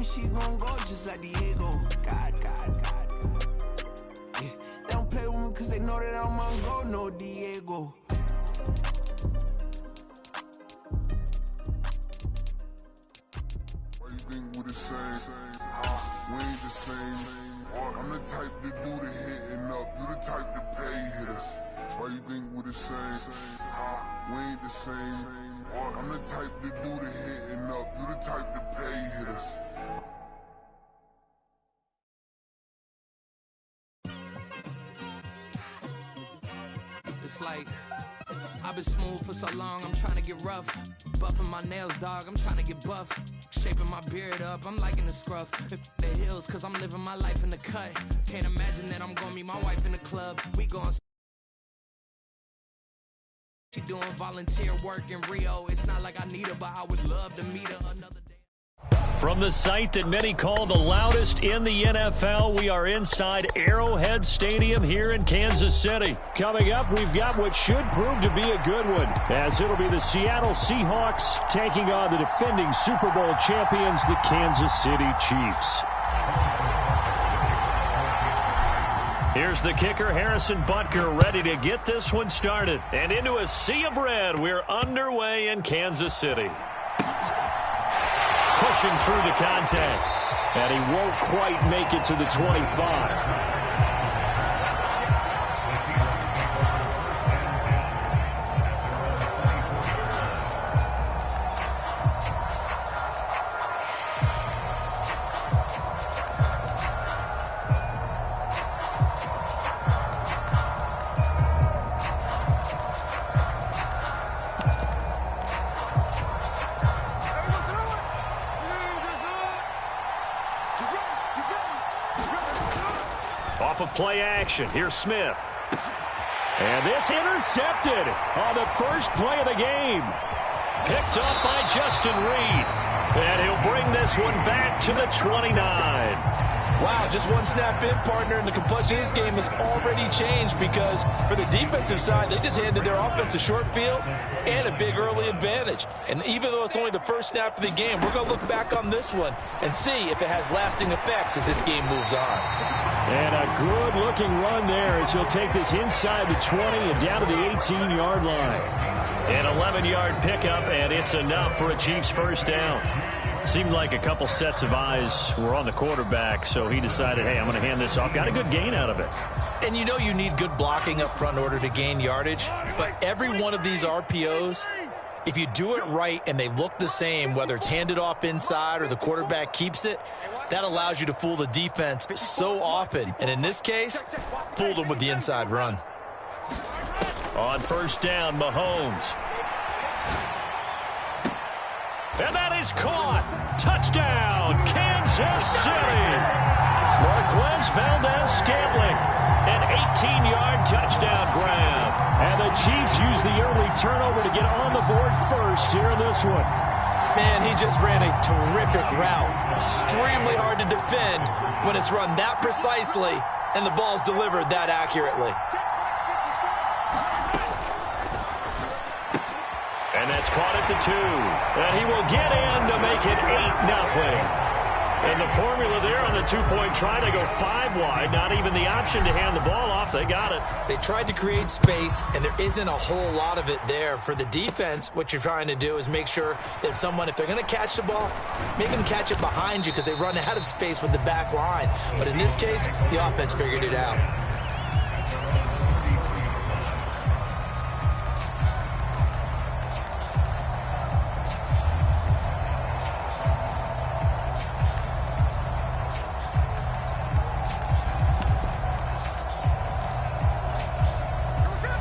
me she gon' go just like Diego. God. Yeah, they don't play with me cause they know that I'm on go, no Diego. Why you think we the same? We ain't the same. I'm the type to do the hitting up, you the type to pay hitters. Why you think we the same? We ain't the same. I'm the type to do the hitting up, you the type to pay hitters. It's like, I've been smooth for so long, I'm trying to get rough. Buffing my nails, dog, I'm trying to get buff. Shaping my beard up, I'm liking the scruff. The hills, cause I'm living my life in the cut. Can't imagine that I'm gonna meet my wife in the club. We gon' she doing volunteer work in Rio. It's not like I need her, but I would love to meet her another day. From the site that many call the loudest in the NFL, we are inside Arrowhead Stadium here in Kansas City. Coming up, we've got what should prove to be a good one, as it'll be the Seattle Seahawks taking on the defending Super Bowl champions, the Kansas City Chiefs. Here's the kicker, Harrison Butker, ready to get this one started. And into a sea of red, we're underway in Kansas City. Pushing through the contact, and he won't quite make it to the 25. Off of play action, here's Smith. And this intercepted on the first play of the game. Picked up by Justin Reed. And he'll bring this one back to the 29. Wow, just one snap in, partner, and the complexion of this game has already changed because for the defensive side, they just handed their offense a short field and a big early advantage. And even though it's only the first snap of the game, we're going to look back on this one and see if it has lasting effects as this game moves on. And a good-looking run there as he'll take this inside the 20 and down to the 18-yard line. An 11-yard pickup, and it's enough for a Chiefs first down. Seemed like a couple sets of eyes were on the quarterback, so he decided, hey, I'm going to hand this off. Got a good gain out of it. And you know you need good blocking up front in order to gain yardage, but every one of these RPOs, if you do it right and they look the same, whether it's handed off inside or the quarterback keeps it, that allows you to fool the defense so often. And in this case, fooled them with the inside run. On first down, Mahomes. And that is caught. Touchdown, Kansas City. Marquez Valdez-Scantling. An 18-yard touchdown grab. And the Chiefs use the early turnover to get on the board first here in this one. Man, he just ran a terrific route. Extremely hard to defend when it's run that precisely and the ball's delivered that accurately. And that's caught at the 2. And he will get in to make it 8-0. And the formula there on the two-point try, they go 5 wide. Not even the option to hand the ball off. They got it. They tried to create space, and there isn't a whole lot of it there. For the defense, what you're trying to do is make sure that if they're going to catch the ball, make them catch it behind you because they run out of space with the back line. But in this case, the offense figured it out.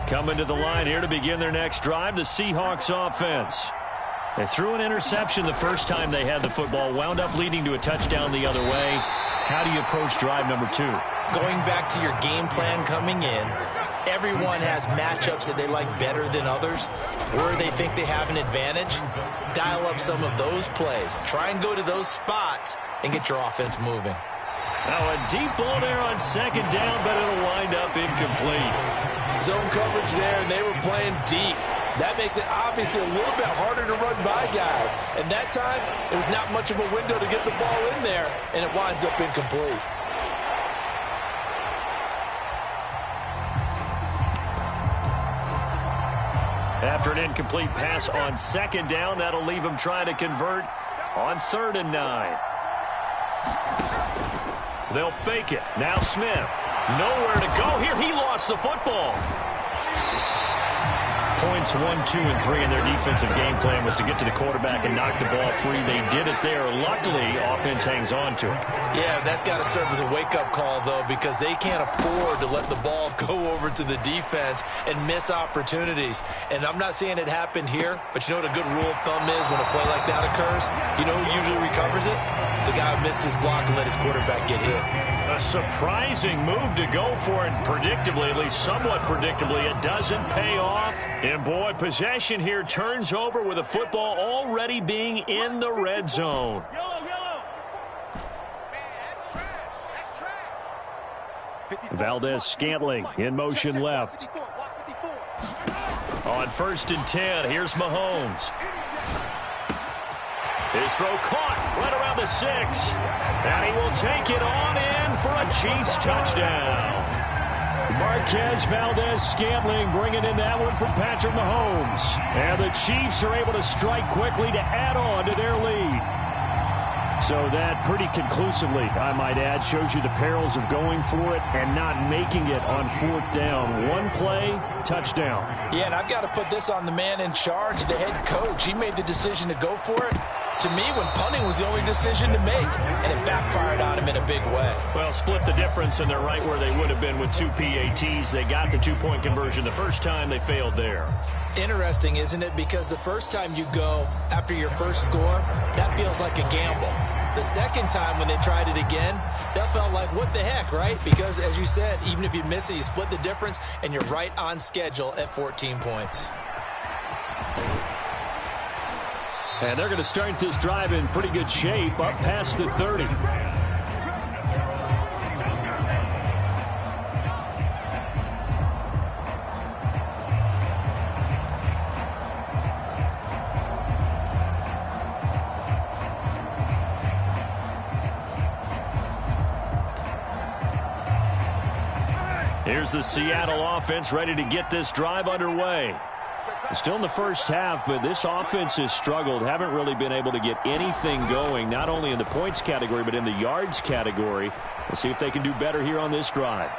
Coming to the line here to begin their next drive, the Seahawks offense. They threw an interception the first time they had the football, wound up leading to a touchdown the other way. How do you approach drive number 2? Going back to your game plan coming in, everyone has matchups that they like better than others, where they think they have an advantage. Dial up some of those plays. Try and go to those spots and get your offense moving. Now a deep ball there on second down, but it'll wind up incomplete. Zone coverage there, and they were playing deep. That makes it obviously a little bit harder to run by guys. And that time, there was not much of a window to get the ball in there, and it winds up incomplete. After an incomplete pass on second down, that'll leave him trying to convert on 3rd and 9. They'll fake it. Now Smith. Nowhere to go here. He lost the football. Points 1, 2, and 3 in their defensive game plan was to get to the quarterback and knock the ball free. They did it there. Luckily, offense hangs on to it. Yeah, that's got to serve as a wake-up call, though, because they can't afford to let the ball go over to the defense and miss opportunities. And I'm not saying it happened here, but you know what a good rule of thumb is when a play like that occurs? You know who usually recovers it? The guy who missed his block and let his quarterback get hit. A surprising move to go for it, predictably, at least somewhat predictably. It doesn't pay off. And, boy, possession here turns over with a football already being in the red zone. Valdez-Scantling in motion left. On 1st and 10, here's Mahomes. His throw caught right around the 6. And he will take it on in for a Chiefs touchdown. Marquez Valdez-Scantling bringing in that one from Patrick Mahomes. And the Chiefs are able to strike quickly to add on to their lead. So that pretty conclusively, I might add, shows you the perils of going for it and not making it on 4th down. One play, touchdown. Yeah, and I've got to put this on the man in charge, the head coach. He made the decision to go for it. To me, when punting was the only decision to make, and it backfired on him in a big way. Well, split the difference, and they're right where they would have been with 2 PATs. They got the 2-point conversion the first time. They failed there. Interesting, isn't it? Because the first time you go after your first score, that feels like a gamble. The second time when they tried it again, that felt like, what the heck, right? Because, as you said, even if you miss it, you split the difference, and you're right on schedule at 14 points. And they're going to start this drive in pretty good shape, up past the 30. Here's the Seattle offense ready to get this drive underway. Still in the first half, but this offense has struggled. Haven't really been able to get anything going, not only in the points category, but in the yards category. We'll see if they can do better here on this drive.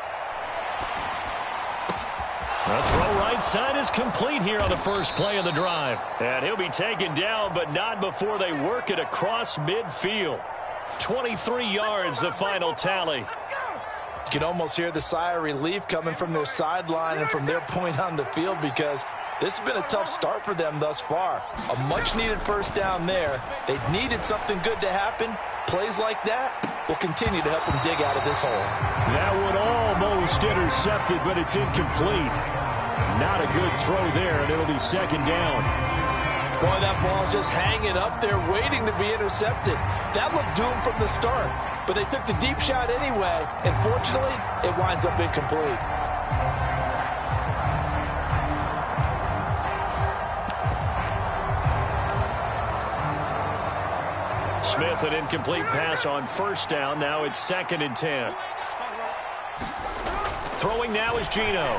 The throw right side is complete here on the first play of the drive. And he'll be taken down, but not before they work it across midfield. 23 yards, the final tally. You can almost hear the sigh of relief coming from their sideline and from their point on the field, because this has been a tough start for them thus far. A much-needed first down there. They needed something good to happen. Plays like that will continue to help them dig out of this hole. That would almost intercepted, but it's incomplete. Not a good throw there, and it'll be 2nd down. Boy, that ball's just hanging up there waiting to be intercepted. That looked doomed from the start, but they took the deep shot anyway, and fortunately, it winds up incomplete. Smith, an incomplete pass on 1st down. Now it's 2nd and 10. Throwing now is Geno.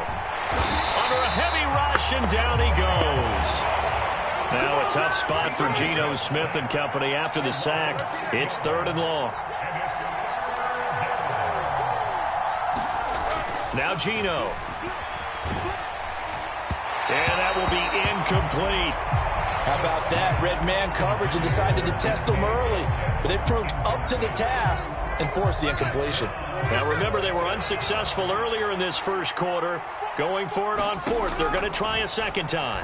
Under a heavy rush, and down he goes. Now a tough spot for Geno Smith and company after the sack. It's 3rd and long. Now Geno. And that will be incomplete. How about that? Red man coverage and decided to test them early. But they proved up to the task and forced the incompletion. Now remember, they were unsuccessful earlier in this first quarter. Going for it on 4th. They're going to try a second time.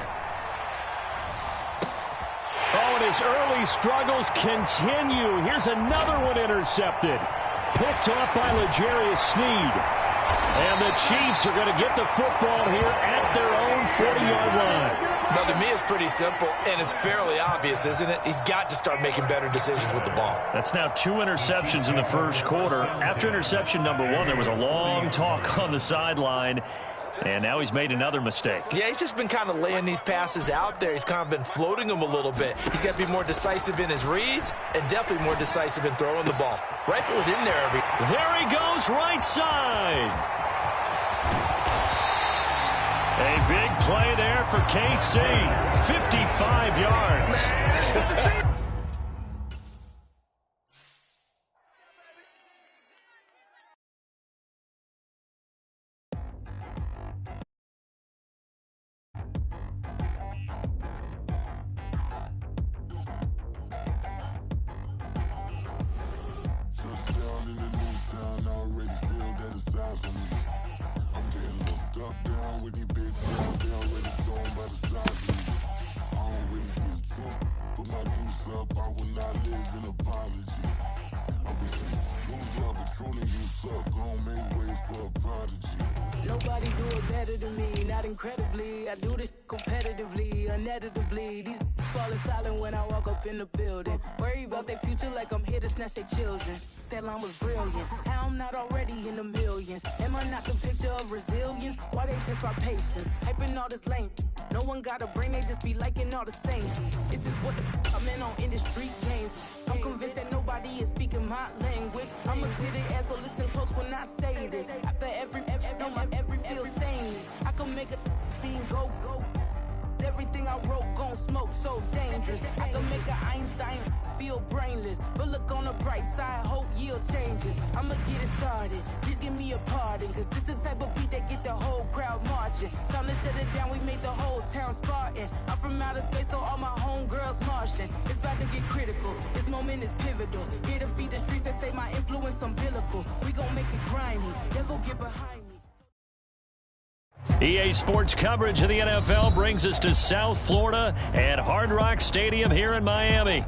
Oh, and his early struggles continue. Here's another one intercepted. Picked off by L'Jarius Sneed. And the Chiefs are going to get the football here at their own 40-yard line. Now, to me, it's pretty simple, and it's fairly obvious, isn't it? He's got to start making better decisions with the ball. That's now 2 interceptions in the first quarter. After interception number 1, there was a long talk on the sideline. And now he's made another mistake. Yeah, he's just been kind of laying these passes out there. He's kind of been floating them a little bit. He's got to be more decisive in his reads and definitely more decisive in throwing the ball. Rifle it in there. There he goes, right side. A big play there for KC. 55 yards. Nobody do it better than me, not incredibly. I do this competitively, uneditably. These falling silent when I walk up in the building. Worry about their future like I'm here to snatch their children. That line was brilliant. How I'm not already in the millions. Am I not the picture of resilience? Why they test my patience? Hyping all this lame. No one got a brain, they just be liking all the same. This is what the I'm in on industry games. I'm convinced that nobody is speaking my language. I'm a good ass, so listen close when I say this. After every feel stainless. I can make a fiend go. Everything I wrote gon' smoke, so dangerous. I can make an Einstein feel brainless. But look on the bright side, hope yield changes. I'ma get it started, please give me a pardon. Cause this the type of beat that get the whole crowd marching. Time to shut it down, we made the whole town Spartan. I'm from outer space, so all my homegirls Martian. It's about to get critical, this moment is pivotal. Here to feed the streets that say my influence umbilical. We gon' make it grimy, then go get behind me. EA Sports coverage of the NFL brings us to South Florida at Hard Rock Stadium here in Miami.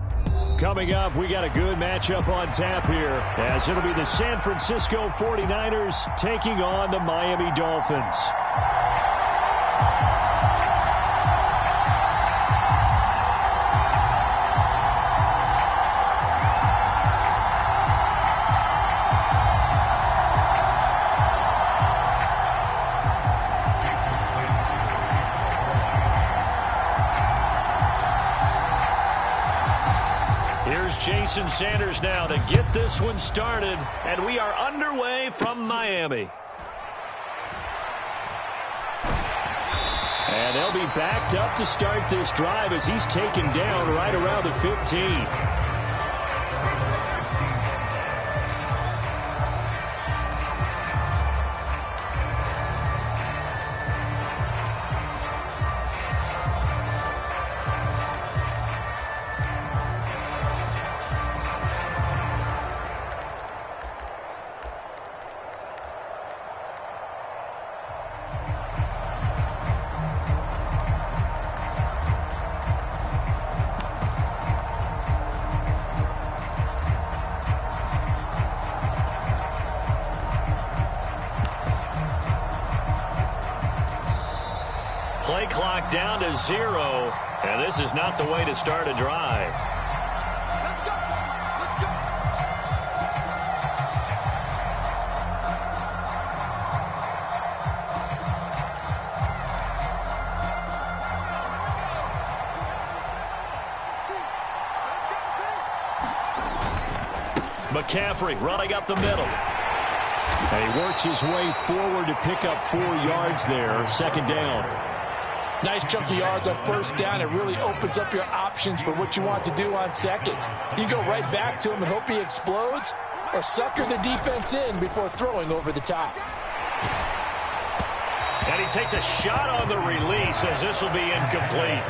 Coming up, we got a good matchup on tap here, as it'll be the San Francisco 49ers taking on the Miami Dolphins. Jason Sanders now to get this one started, and we are underway from Miami. And they'll be backed up to start this drive as he's taken down right around the 15. Play clock down to 0, and this is not the way to start a drive. McCaffrey running up the middle. And he works his way forward to pick up 4 yards there, second down. Nice chunk of yards on first down. It really opens up your options for what you want to do on second. You go right back to him and hope he explodes, or sucker the defense in before throwing over the top. And he takes a shot on the release as this will be incomplete.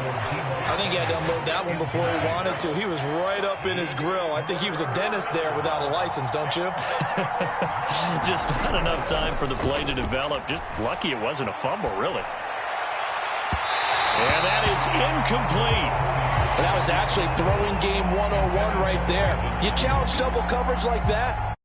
I think he had to unload that one before he wanted to. He was right up in his grill. I think he was a dentist there without a license, don't you? Just not enough time for the play to develop. Just lucky it wasn't a fumble, really. And that is incomplete. That was actually throwing game 101 right there. You challenge double coverage like that,